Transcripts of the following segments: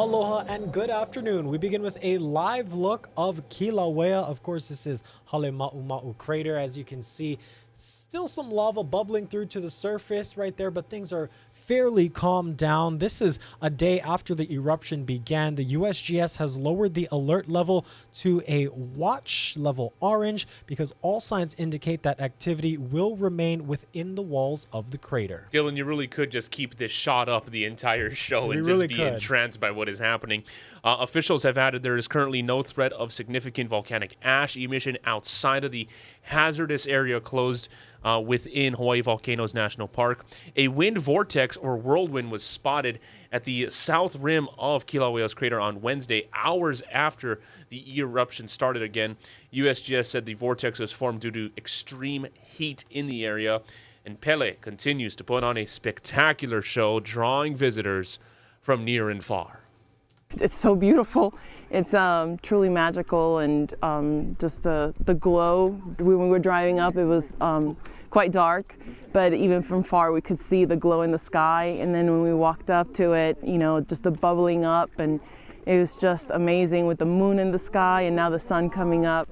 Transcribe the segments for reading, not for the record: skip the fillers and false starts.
Aloha and good afternoon. We begin with a live look of Kilauea. Of course, this is Halema'uma'u crater. As you can see, still some lava bubbling through to the surface right there, but things are fairly calmed down. This is a day after the eruption began. The USGS has lowered the alert level to a watch level orange because all signs indicate that activity will remain within the walls of the crater. Dylan, you really could just keep this shot up the entire show and just be entranced by what is happening. Officials have added there is currently no threat of significant volcanic ash emission outside of the hazardous area closed within Hawaii Volcanoes National Park. A wind vortex or whirlwind was spotted at the south rim of Kilauea's crater on Wednesday, hours after the eruption started again. USGS said the vortex was formed due to extreme heat in the area, and Pele continues to put on a spectacular show, drawing visitors from near and far. It's so beautiful. It's truly magical, and just the glow. When we were driving up, it was quite dark, but even from far we could see the glow in the sky. And then when we walked up to it, you know, just the bubbling up, and it was just amazing with the moon in the sky and now the sun coming up.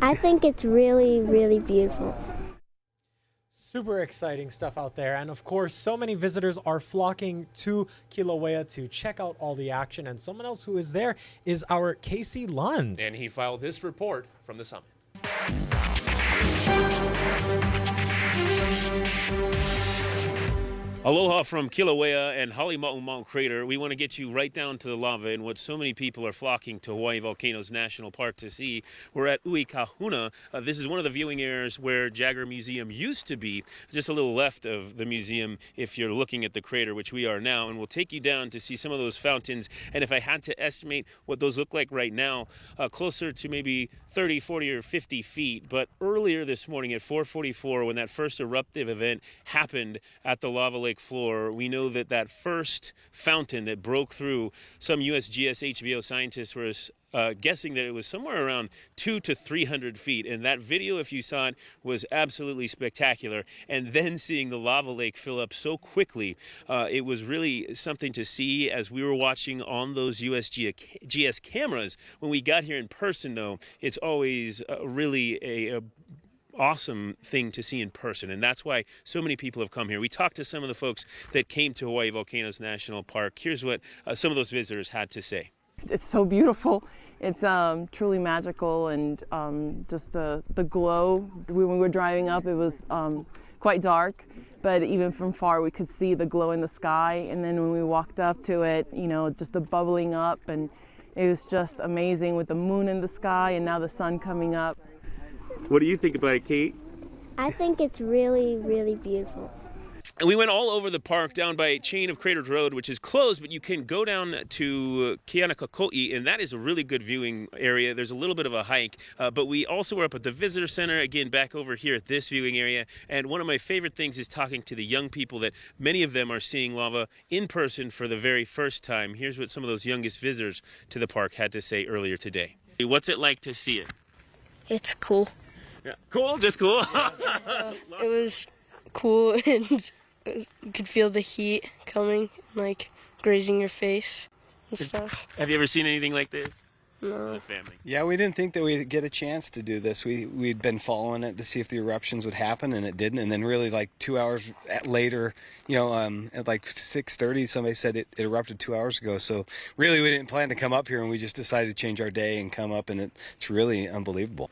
I think it's really, really beautiful. Super exciting stuff out there. And of course, so many visitors are flocking to Kilauea to check out all the action. And someone else who is there is our Casey Lund. And he filed this report from the summit. Aloha from Kilauea and Halema'uma'u crater. We want to get you right down to the lava and what so many people are flocking to Hawaii Volcanoes National Park to see. We're at Uikahuna. This is one of the viewing areas where Jagger Museum used to be, just a little left of the museum if you're looking at the crater, which we are now. And we'll take you down to see some of those fountains. And if I had to estimate what those look like right now, closer to maybe 30, 40, or 50 feet. But earlier this morning at 4:44, when that first eruptive event happened at the lava lake floor, we know that that first fountain that broke through, some USGS HVO scientists were guessing that it was somewhere around 200 to 300 feet. And that video, if you saw it, was absolutely spectacular. And then seeing the lava lake fill up so quickly, it was really something to see as we were watching on those USGS cameras. When we got here in person, though, it's always really a awesome thing to see in person, and that's why so many people have come here. We talked to some of the folks that came to Hawaii Volcanoes National Park. Here's what some of those visitors had to say. It's so beautiful. It's truly magical, and just the glow. When we were driving up, it was quite dark, but even from far we could see the glow in the sky. And then when we walked up to it, you know, just the bubbling up, and it was just amazing with the moon in the sky and now the sun coming up. What do you think about it, Kate? I think it's really, really beautiful. And we went all over the park down by Chain of Craters Road, which is closed, but you can go down to Keanakakoi, and that is a really good viewing area. There's a little bit of a hike, but we also were up at the visitor center, again, back over here at this viewing area. And one of my favorite things is talking to the young people that many of them are seeing lava in person for the very first time. Here's what some of those youngest visitors to the park had to say earlier today. What's it like to see it? It's cool. Yeah. Cool? Just cool? It was cool, and you could feel the heat coming, like grazing your face and stuff. Have you ever seen anything like this? No. Family. Yeah, we didn't think that we'd get a chance to do this. We'd been following it to see if the eruptions would happen, and it didn't. And then really like 2 hours later, you know, at like 6:30, somebody said it erupted 2 hours ago. So really we didn't plan to come up here, and we just decided to change our day and come up, and it's really unbelievable.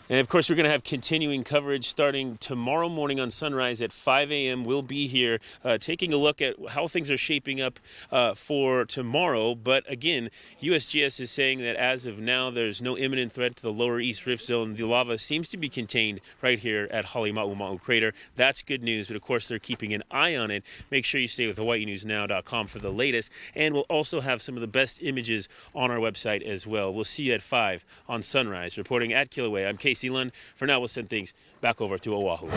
And of course, we're going to have continuing coverage starting tomorrow morning on sunrise at 5 a.m. We'll be here taking a look at how things are shaping up for tomorrow. But again, USGS is saying that as of now, there's no imminent threat to the lower East Rift Zone. The lava seems to be contained right here at Halema'uma'u crater. That's good news, but of course, they're keeping an eye on it. Make sure you stay with HawaiiNewsNow.com for the latest. And we'll also have some of the best images on our website as well. We'll see you at 5 on sunrise. Reporting at Kilauea, I'm Casey Lund. For now, we'll send things back over to Oahu.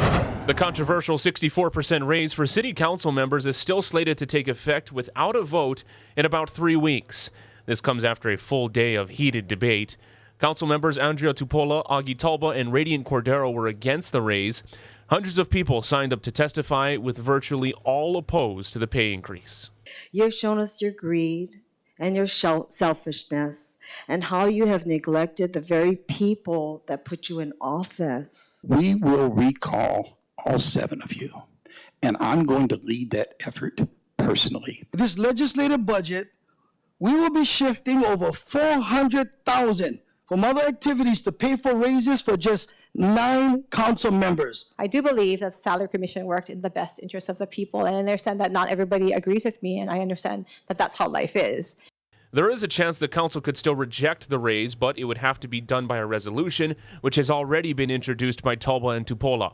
The controversial 64% raise for city council members is still slated to take effect without a vote in about 3 weeks. This comes after a full day of heated debate. Council members Andrea Tupola, Augie Talba, and Radiant Cordero were against the raise. Hundreds of people signed up to testify, with virtually all opposed to the pay increase. You've shown us your greed and your selfishness, and how you have neglected the very people that put you in office. We will recall all 7 of you, and I'm going to lead that effort personally. This legislative budget, we will be shifting over $400,000 from other activities to pay for raises for just 9 council members. I do believe that the Salary Commission worked in the best interest of the people, and I understand that not everybody agrees with me, and I understand that that's how life is. There is a chance the council could still reject the raise, but it would have to be done by a resolution, which has already been introduced by Talba and Tupola.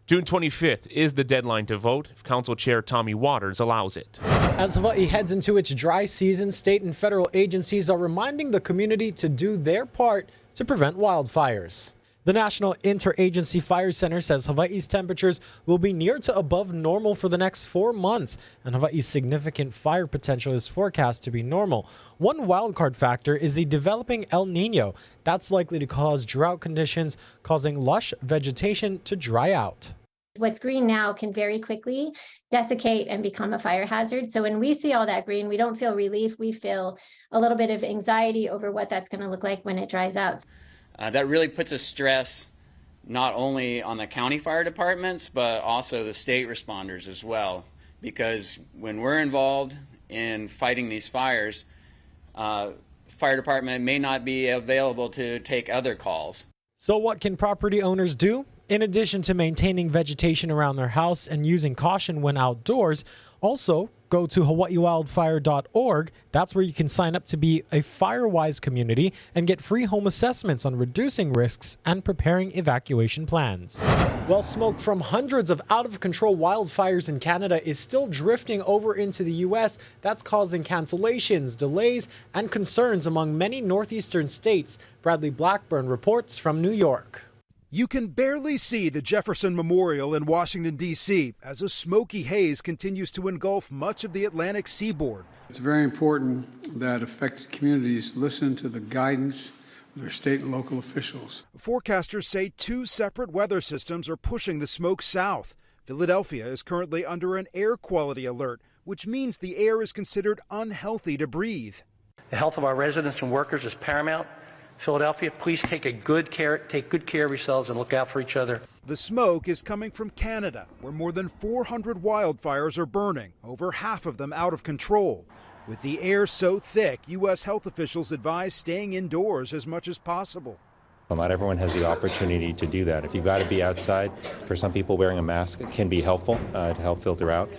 June 25th is the deadline to vote if Council Chair Tommy Waters allows it. As Hawaii heads into its dry season, state and federal agencies are reminding the community to do their part to prevent wildfires. The National Interagency Fire Center says Hawaii's temperatures will be near to above normal for the next 4 months, and Hawaii's significant fire potential is forecast to be normal. One wildcard factor is the developing El Nino. That's likely to cause drought conditions, causing lush vegetation to dry out. What's green now can very quickly desiccate and become a fire hazard. So when we see all that green, we don't feel relief. We feel a little bit of anxiety over what that's going to look like when it dries out. That really puts a stress not only on the county fire departments, but also the state responders as well. Because when we're involved in fighting these fires, fire department may not be available to take other calls. So what can property owners do? In addition to maintaining vegetation around their house and using caution when outdoors, also go to hawaiiwildfire.org. That's where you can sign up to be a FireWise community and get free home assessments on reducing risks and preparing evacuation plans. While smoke from hundreds of out-of-control wildfires in Canada is still drifting over into the U.S., that's causing cancellations, delays, and concerns among many northeastern states. Bradley Blackburn reports from New York. You can barely see the Jefferson Memorial in Washington, D.C., as a smoky haze continues to engulf much of the Atlantic seaboard. It's very important that affected communities listen to the guidance of their state and local officials. Forecasters say 2 separate weather systems are pushing the smoke south. Philadelphia is currently under an air quality alert, which means the air is considered unhealthy to breathe. The health of our residents and workers is paramount. Philadelphia, please take good care of yourselves and look out for each other. The smoke is coming from Canada, where more than 400 wildfires are burning, over half of them out of control. With the air so thick, U.S. health officials advise staying indoors as much as possible. Well, not everyone has the opportunity to do that. If you've got to be outside, for some people wearing a mask can be helpful to help filter out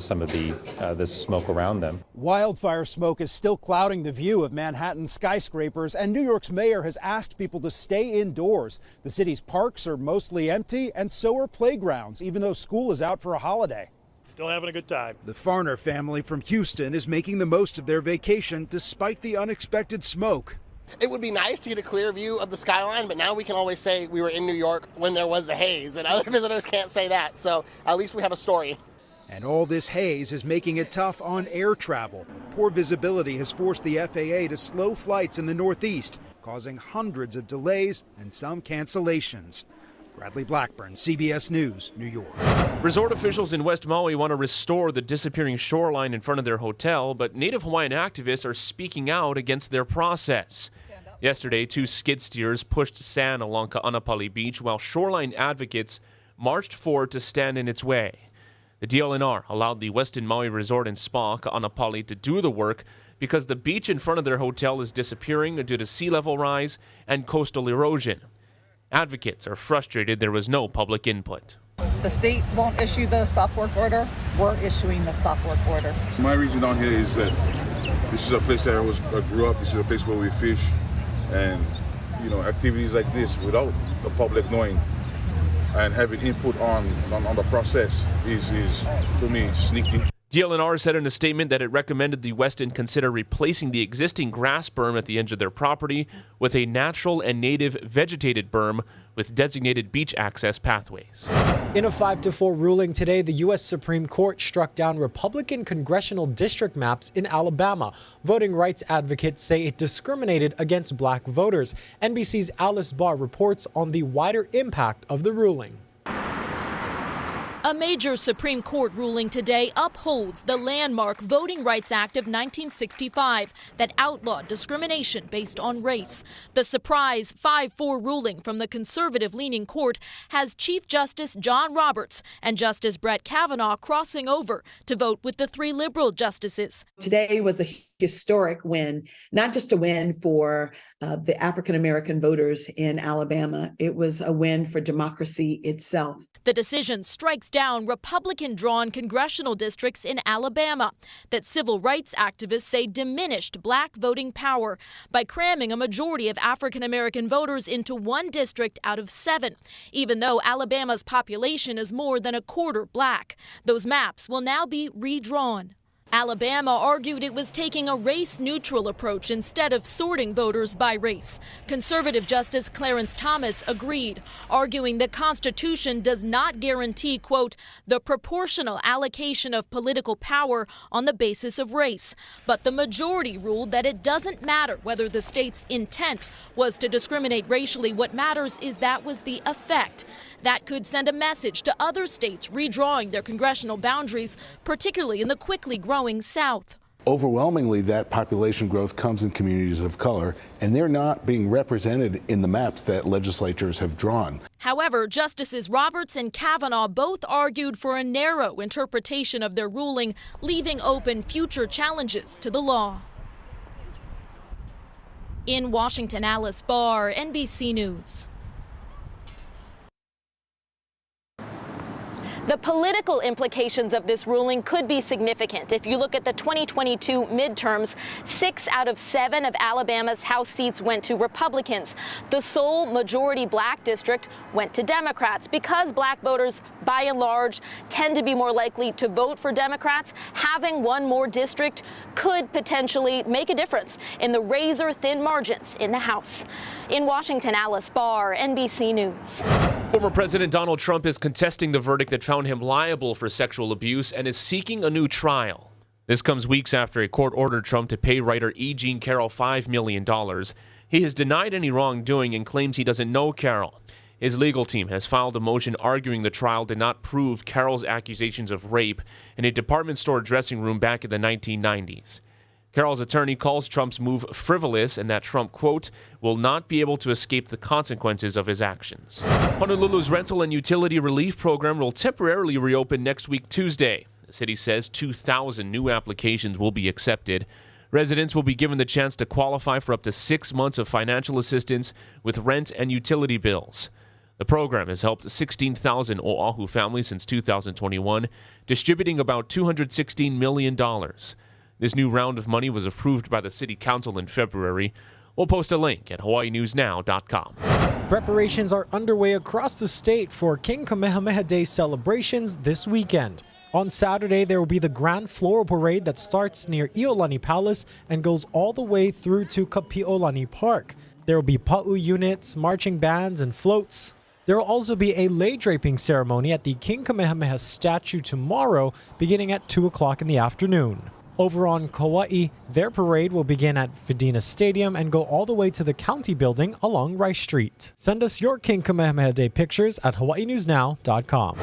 some of the smoke around them. Wildfire smoke is still clouding the view of Manhattan's skyscrapers, and New York's mayor has asked people to stay indoors. The city's parks are mostly empty, and so are playgrounds, even though school is out for a holiday. Still having a good time. The Farner family from Houston is making the most of their vacation despite the unexpected smoke. It would be nice to get a clear view of the skyline, but now we can always say we were in New York when there was the haze, and other visitors can't say that, so at least we have a story. And all this haze is making it tough on air travel. Poor visibility has forced the FAA to slow flights in the Northeast, causing hundreds of delays and some cancellations. Bradley Blackburn, CBS News, New York. Resort officials in West Maui want to restore the disappearing shoreline in front of their hotel, but Native Hawaiian activists are speaking out against their process. Yesterday, 2 skid steers pushed sand along Ka'anapali Beach while shoreline advocates marched forward to stand in its way. The DLNR allowed the Westin Maui Resort and Spa, Ka'anapali, to do the work because the beach in front of their hotel is disappearing due to sea level rise and coastal erosion. Advocates are frustrated there was no public input. The state won't issue the stop work order. We're issuing the stop work order. My reason down here is that this is a place that I grew up. This is a place where we fish, and activities like this without the public knowing and having input on the process is to me sneaky. DLNR said in a statement that it recommended the Westin consider replacing the existing grass berm at the edge of their property with a natural and native vegetated berm with designated beach access pathways. In a 5-4 ruling today, the U.S. Supreme Court struck down Republican congressional district maps in Alabama. Voting rights advocates say it discriminated against black voters. NBC's Alice Barr reports on the wider impact of the ruling. A major Supreme Court ruling today upholds the landmark Voting Rights Act of 1965 that outlawed discrimination based on race. The surprise 5-4 ruling from the conservative-leaning court has Chief Justice John Roberts and Justice Brett Kavanaugh crossing over to vote with the 3 liberal justices. Today was a historic win, not just a win for the African-American voters in Alabama. It was a win for democracy itself. The decision strikes down Republican-drawn congressional districts in Alabama that civil rights activists say diminished black voting power by cramming a majority of African-American voters into 1 district out of 7, even though Alabama's population is more than a quarter black. Those maps will now be redrawn. Alabama argued it was taking a race-neutral approach instead of sorting voters by race. Conservative Justice Clarence Thomas agreed, arguing the Constitution does not guarantee, quote, the proportional allocation of political power on the basis of race. But the majority ruled that it doesn't matter whether the state's intent was to discriminate racially. What matters is that was the effect. That could send a message to other states redrawing their congressional boundaries, particularly in the quickly growing South. Overwhelmingly, that population growth comes in communities of color, and they're not being represented in the maps that legislatures have drawn. However, Justices Roberts and Kavanaugh both argued for a narrow interpretation of their ruling, leaving open future challenges to the law. In Washington, Alice Barr, NBC News. The political implications of this ruling could be significant. If you look at the 2022 midterms, 6 out of 7 of Alabama's House seats went to Republicans. The sole majority black district went to Democrats. Because black voters, by and large, tend to be more likely to vote for Democrats, having one more district could potentially make a difference in the razor-thin margins in the House. In Washington, Alice Barr, NBC News. Former President Donald Trump is contesting the verdict that found him liable for sexual abuse and is seeking a new trial. This comes weeks after a court ordered Trump to pay writer E. Jean Carroll $5 million. He has denied any wrongdoing and claims he doesn't know Carroll. His legal team has filed a motion arguing the trial did not prove Carroll's accusations of rape in a department store dressing room back in the 1990s. Carroll's attorney calls Trump's move frivolous and that Trump, quote, will not be able to escape the consequences of his actions. Honolulu's rental and utility relief program will temporarily reopen next week, Tuesday. The city says 2,000 new applications will be accepted. Residents will be given the chance to qualify for up to 6 months of financial assistance with rent and utility bills. The program has helped 16,000 Oahu families since 2021, distributing about $216 million. This new round of money was approved by the City Council in February. We'll post a link at hawaiinewsnow.com. Preparations are underway across the state for King Kamehameha Day celebrations this weekend. On Saturday, there will be the Grand Floral Parade that starts near Iolani Palace and goes all the way through to Kapiolani Park. There will be pa'u units, marching bands, and floats. There will also be a lei draping ceremony at the King Kamehameha statue tomorrow, beginning at 2 o'clock in the afternoon. Over on Kauai, their parade will begin at Vidina Stadium and go all the way to the county building along Rice Street. Send us your King Kamehameha Day pictures at hawaiinewsnow.com.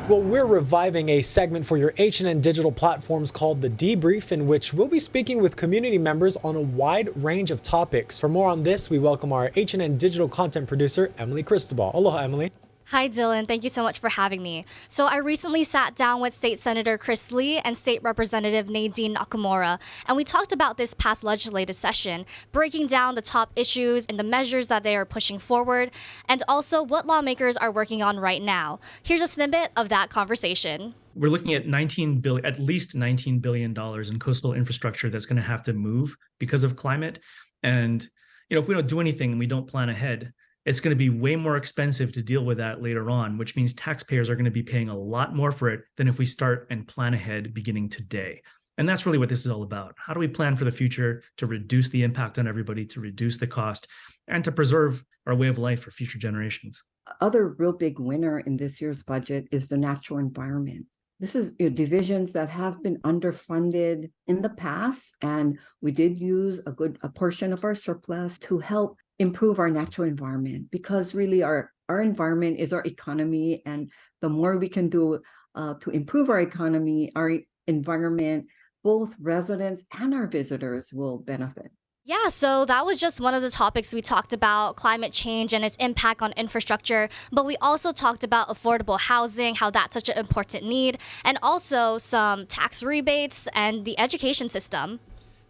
Well, we're reviving a segment for your H&N digital platforms called The Debrief, in which we'll be speaking with community members on a wide range of topics. For more on this, we welcome our H&N digital content producer, Emily Cristobal. Aloha, Emily. Hi, Dylan. Thank you so much for having me. So I recently sat down with State Senator Chris Lee and State Representative Nadine Nakamura, and we talked about this past legislative session, breaking down the top issues and the measures that they are pushing forward, and also what lawmakers are working on right now. Here's a snippet of that conversation. We're looking at at least $19 billion in coastal infrastructure that's going to have to move because of climate. And if we don't do anything and we don't plan ahead, it's going to be way more expensive to deal with that later on, which means taxpayers are going to be paying a lot more for it than if we start and plan ahead beginning today. And that's really what this is all about. How do we plan for the future to reduce the impact on everybody, to reduce the cost, and to preserve our way of life for future generations? Other real big winner in this year's budget is the natural environment. This is divisions that have been underfunded in the past, and we did use a portion of our surplus to help improve our natural environment, because really our our environment is our economy, and the more we can do to improve our economy, our environment, both residents and our visitors will benefit. Yeah, so that was just one of the topics we talked about, climate change and its impact on infrastructure. But we also talked about affordable housing, how that's such an important need, and also some tax rebates and the education system.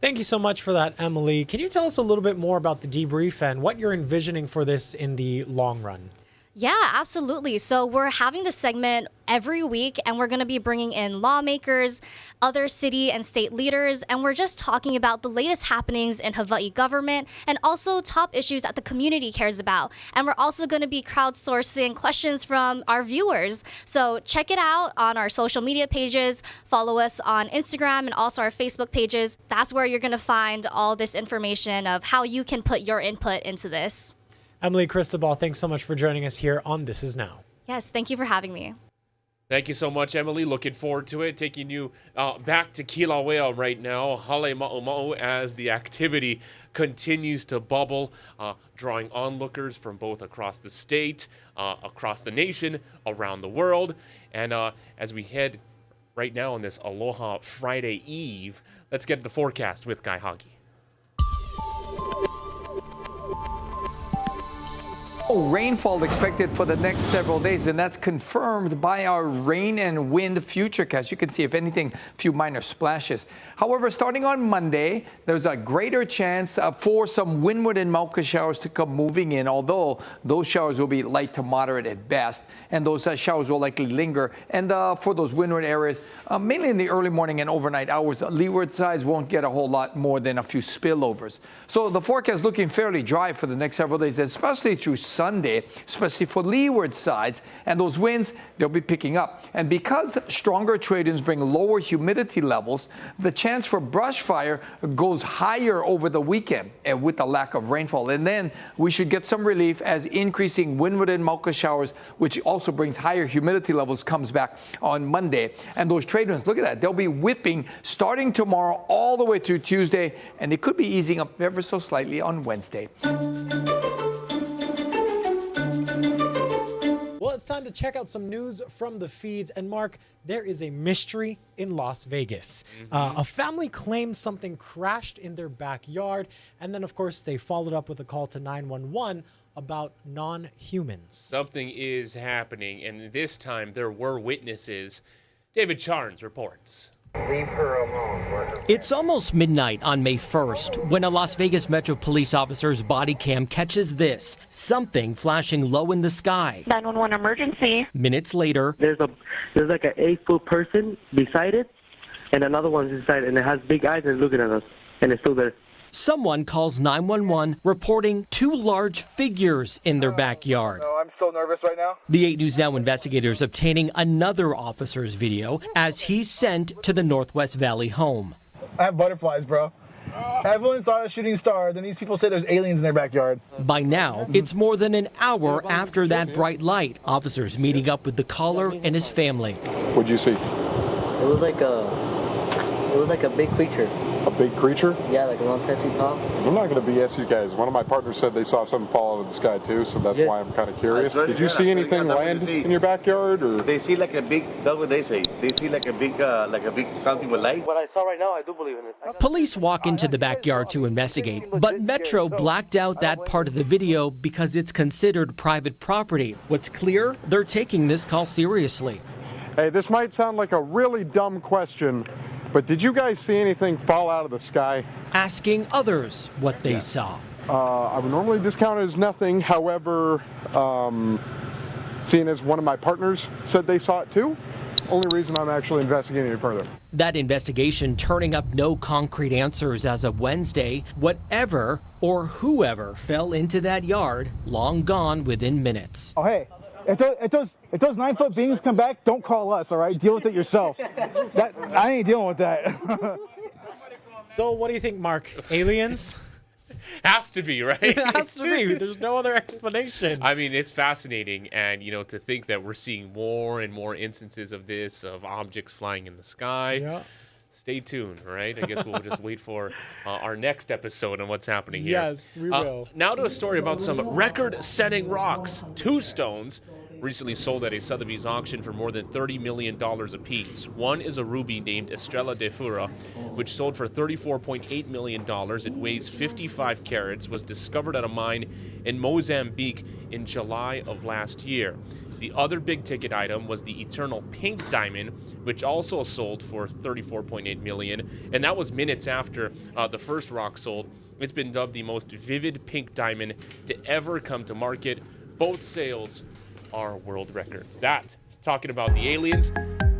Thank you so much for that, Emily. Can you tell us a little bit more about the debrief and what you're envisioning for this in the long run? Yeah, absolutely. So we're having this segment every week, and we're going to be bringing in lawmakers, other city and state leaders, and we're just talking about the latest happenings in Hawaii government and also top issues that the community cares about. And we're also going to be crowdsourcing questions from our viewers. So check it out on our social media pages. Follow us on Instagram and also our Facebook pages. That's where you're going to find all this information of how you can put your input into this. Emily Cristobal, thanks so much for joining us here on This Is Now. Yes, thank you for having me. Thank you so much, Emily. Looking forward to it. Taking you back to Kilauea right now, Hale Ma'uma'u, as the activity continues to bubble, drawing onlookers from both across the state, across the nation, around the world. And as we head right now on this Aloha Friday Eve, let's get the forecast with Guy Hagi. Rainfall expected for the next several days, and that's confirmed by our rain and wind futurecast. You can see, if anything, a few minor splashes. However, starting on Monday, there's a greater chance for some windward and mauka showers to come moving in, although those showers will be light to moderate at best, and those showers will likely linger. And for those windward areas, mainly in the early morning and overnight hours, leeward sides won't get a whole lot more than a few spillovers. So the forecast looking fairly dry for the next several days, especially through Sunday, especially for leeward sides, and those winds, they'll be picking up. And because stronger trade winds bring lower humidity levels, the chance for brush fire goes higher over the weekend with the lack of rainfall. And then we should get some relief as increasing windward and mauka showers, which also brings higher humidity levels, comes back on Monday. And those trade winds, look at that, they'll be whipping starting tomorrow all the way through Tuesday, and they could be easing up ever so slightly on Wednesday. Well, it's time to check out some news from the feeds. And Mark, there is a mystery in Las Vegas. A family claims something crashed in their backyard. And then, of course, they followed up with a call to 911 about non-humans. Something is happening, and this time there were witnesses. David Charnes reports. Leave her alone. It's almost midnight on May 1st when a Las Vegas Metro police officer's body cam catches this, something flashing low in the sky. 911 emergency. Minutes later, there's like an 8-foot person beside it, and another one's inside, and it has big eyes and looking at us, and it's still there. Someone calls 911 reporting two large figures in their backyard. I'm so nervous right now. The 8 News Now investigators obtaining another officer's video as he's sent to the Northwest Valley home. I have butterflies, bro. Everyone saw a shooting star, then these people say there's aliens in their backyard. By now, it's more than an hour after that bright light. Officers meeting up with the caller and his family. What'd you see? It was like a big creature. A big creature? Yeah, like around 10 feet tall. I'm not going to BS you guys. One of my partners said they saw something fall out of the sky too, so that's why I'm kind of curious. Did you see anything land in your backyard, or? They see like a big, that's what they say. They see like a big something with light. What I saw right now, I do believe in it. Police walk into the backyard to investigate, but Metro blacked out that part of the video because it's considered private property. What's clear? They're taking this call seriously. Hey, this might sound like a really dumb question, but did you guys see anything fall out of the sky? Asking others what they saw. I would normally discount it as nothing. However, seeing as one of my partners said they saw it too, only reason I'm actually investigating it further. That investigation turning up no concrete answers as of Wednesday. Whatever or whoever fell into that yard, long gone within minutes. Oh, hey. If those 9-foot beings come back, don't call us, all right? Deal with it yourself. I ain't dealing with that. So what do you think, Mark? Aliens? Has to be, right? It has to be. There's no other explanation. I mean, it's fascinating, and to think that we're seeing more and more instances of this, of objects flying in the sky. Yeah. stay tuned, right? I guess we'll just wait for our next episode on what's happening here. Yes, we will. Now to a story about some record-setting rocks. 2 stones recently sold at a Sotheby's auction for more than $30 million apiece. One is a ruby named Estrella de Fura, which sold for $34.8 million. It weighs 55 carats, was discovered at a mine in Mozambique in July of last year. The other big-ticket item was the Eternal Pink Diamond, which also sold for $34.8 million, and that was minutes after the first rock sold. It's been dubbed the most vivid pink diamond to ever come to market. Both sales are world records. That is talking about the aliens.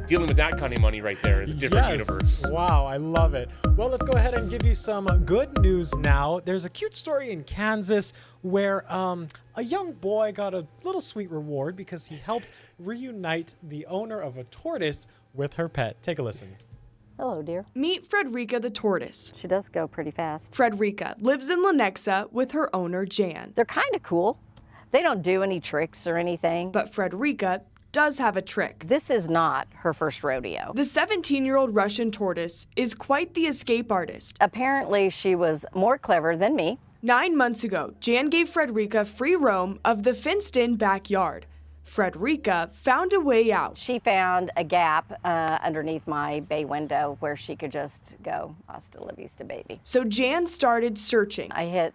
Dealing with that kind of money right there is a different universe. Wow, I love it. Well, let's go ahead and give you some good news now. There's a cute story in Kansas where a young boy got a little sweet reward because he helped reunite the owner of a tortoise with her pet. Take a listen. Hello, dear. Meet Frederica the tortoise. She does go pretty fast. Frederica lives in Lenexa with her owner, Jan. They're kind of cool. They don't do any tricks or anything. But Frederica does have a trick. This is not her first rodeo. The 17-year-old Russian tortoise is quite the escape artist. Apparently, she was more clever than me. 9 months ago, Jan gave Frederica free roam of the fenced-in backyard. Frederica found a way out. She found a gap underneath my bay window where she could just go, hasta la vista, baby. So Jan started searching. I hit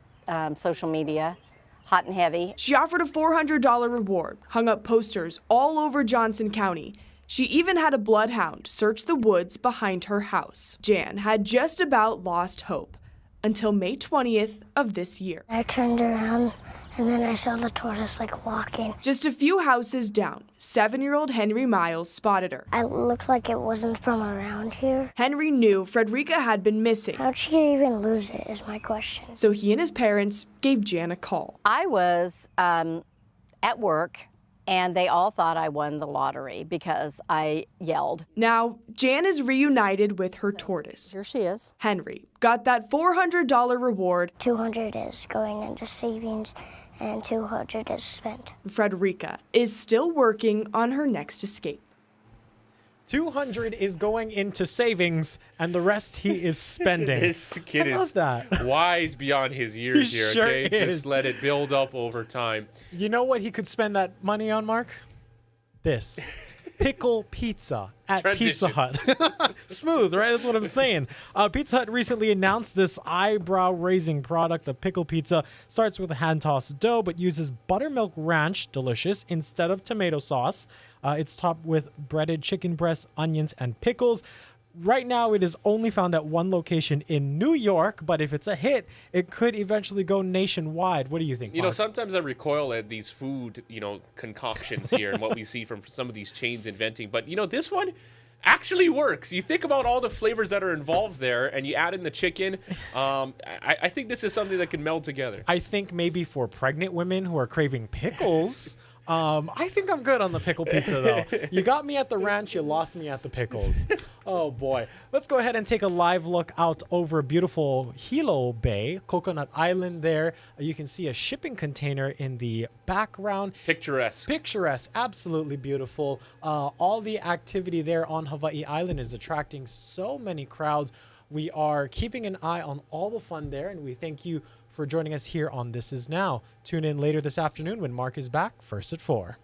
social media, hot and heavy. She offered a $400 reward, hung up posters all over Johnson County. She even had a bloodhound search the woods behind her house. Jan had just about lost hope until May 20th of this year. I turned around and then I saw the tortoise walking. Just a few houses down, 7-year-old Henry Miles spotted her. It looked like it wasn't from around here. Henry knew Frederica had been missing. How'd she even lose it is my question. So he and his parents gave Jan a call. I was at work and they all thought I won the lottery because I yelled. Now, Jan is reunited with her tortoise. Here she is. Henry got that $400 reward. $200 is going into savings and $200 is spent. Frederica is still working on her next escape. $200 is going into savings, and the rest he is spending. This kid I love is that. wise beyond his years He here, sure okay? is. Just let it build up over time. You know what he could spend that money on, Mark? This. Pickle pizza at Pizza Hut. Smooth, right? That's what I'm saying. Pizza Hut recently announced this eyebrow-raising product. The pickle pizza starts with a hand-tossed dough, but uses buttermilk ranch, delicious, instead of tomato sauce. It's topped with breaded chicken breasts, onions, and pickles. Right now, it is only found at one location in New York, but if it's a hit, it could eventually go nationwide. What do you think, You know, Mark? sometimes I recoil at these food, concoctions here and what we see from some of these chains inventing. But, this one actually works. You think about all the flavors that are involved there and you add in the chicken. I think this is something that can meld together. I think maybe for pregnant women who are craving pickles, I think I'm good on the pickle pizza, though. You got me at the ranch, you lost me at the pickles. Oh, boy. Let's go ahead and take a live look out over beautiful Hilo Bay, Coconut Island there. You can see a shipping container in the background. Picturesque. Picturesque. Absolutely beautiful. All the activity there on Hawaii Island is attracting so many crowds. We are keeping an eye on all the fun there, and we thank you for joining us here on This Is Now. Tune in later this afternoon when Mark is back, first at 4.